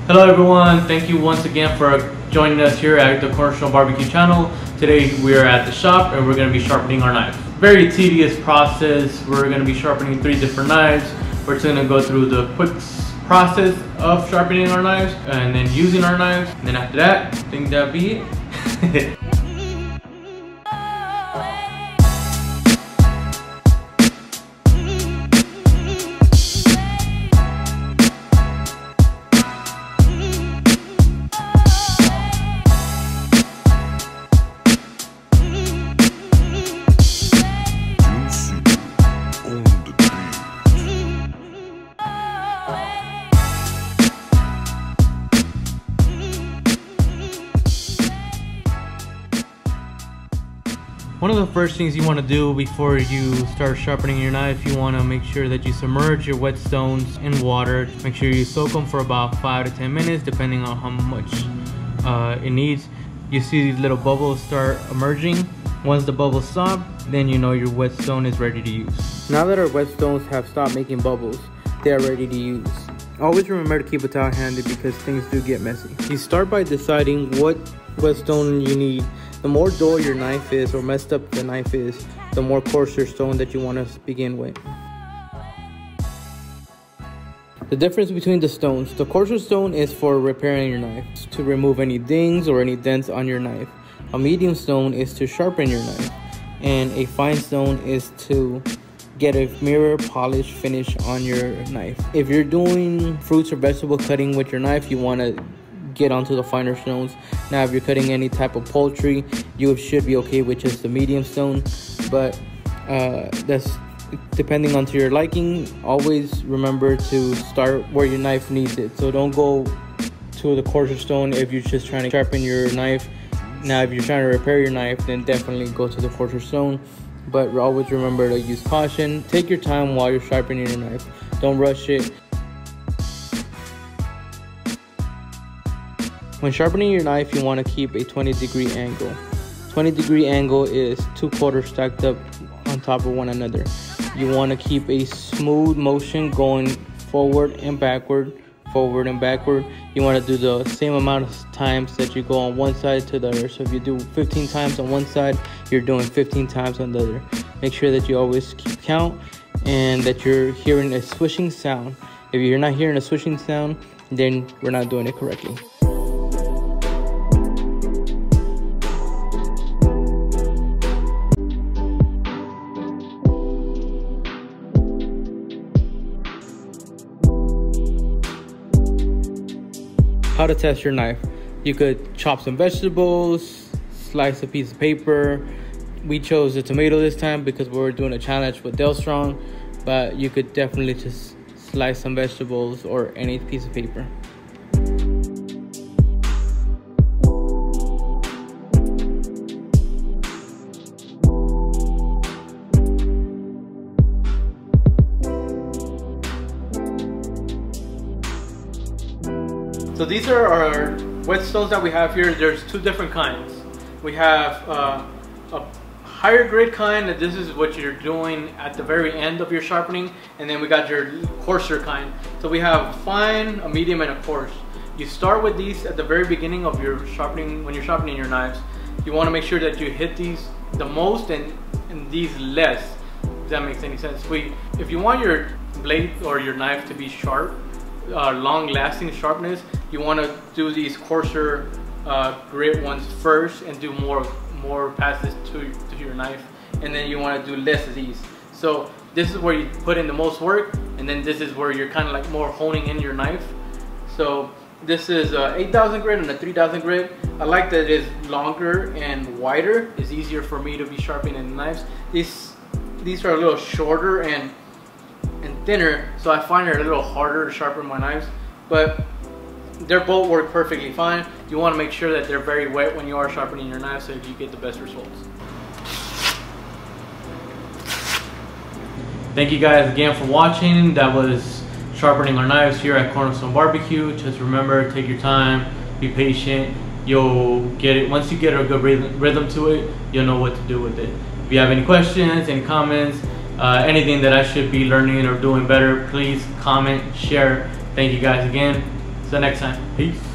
Hello everyone, thank you once again for joining us here at the Cornerstone Barbecue channel. Today we are at the shop and we're going to be sharpening our knives. Very tedious process. We're going to be sharpening 3 different knives. We're just going to go through the quick process of sharpening our knives and then using our knives. And then after that, I think that'll be it. One of the first things you want to do before you start sharpening your knife, you want to make sure that you submerge your whetstones in water. Make sure you soak them for about 5 to 10 minutes depending on how much it needs. You see these little bubbles start emerging. Once the bubbles stop, then you know your whetstone is ready to use. Now that our whetstones have stopped making bubbles, they are ready to use. Always remember to keep a towel handy because things do get messy. You start by deciding what whetstone you need. The more dull your knife is or messed up the knife is, the more coarser stone that you want to begin with. The difference between the stones: the coarser stone is for repairing your knife, to remove any dings or any dents on your knife. A medium stone is to sharpen your knife, and a fine stone is to get a mirror polish finish on your knife. If you're doing fruits or vegetable cutting with your knife, you want to get onto the finer stones. Now if you're cutting any type of poultry, you should be okay with just the medium stone, but that's depending on to your liking. Always remember to start where your knife needs it, so don't go to the coarser stone if you're just trying to sharpen your knife. Now if you're trying to repair your knife, then definitely go to the coarser stone, but always remember to use caution. Take your time while you're sharpening your knife, don't rush it. When sharpening your knife, you want to keep a 20-degree angle. 20-degree angle is 2 quarters stacked up on top of one another. You want to keep a smooth motion going forward and backward, forward and backward. You want to do the same amount of times that you go on one side to the other. So if you do 15 times on one side, you're doing 15 times on the other. Make sure that you always keep count and that you're hearing a swishing sound. If you're not hearing a swishing sound, then we're not doing it correctly. How to test your knife: you could chop some vegetables, slice a piece of paper. We chose a tomato this time because we were doing a challenge with Dalstrong, but you could definitely just slice some vegetables or any piece of paper. So these are our whetstones that we have here. There's 2 different kinds. We have a higher grade kind, and this is what you're doing at the very end of your sharpening, and then we got your coarser kind. So we have fine, a medium, and a coarse. You start with these at the very beginning of your sharpening. When you're sharpening your knives, you want to make sure that you hit these the most and these less, if that makes any sense. If you want your blade or your knife to be sharp, long-lasting sharpness, you want to do these coarser grit ones first and do more passes to your knife, and then you want to do less of these. So this is where you put in the most work, and then this is where you're kind of like more honing in your knife. So this is 8,000 grit and a 3,000 grit. I like that it is longer and wider. It's easier for me to be sharpening the knives. These are a little shorter and thinner, so I find it a little harder to sharpen my knives, but they both work perfectly fine. You want to make sure that they're very wet when you are sharpening your knife so you get the best results. Thank you guys again for watching. That was sharpening our knives here at Cornerstone Barbecue. Just remember, take your time, be patient. You'll get it. Once you get a good rhythm to it, you'll know what to do with it. If you have any questions, any comments, anything that I should be learning or doing better, please comment, share. Thank you guys again. See you next time. Peace.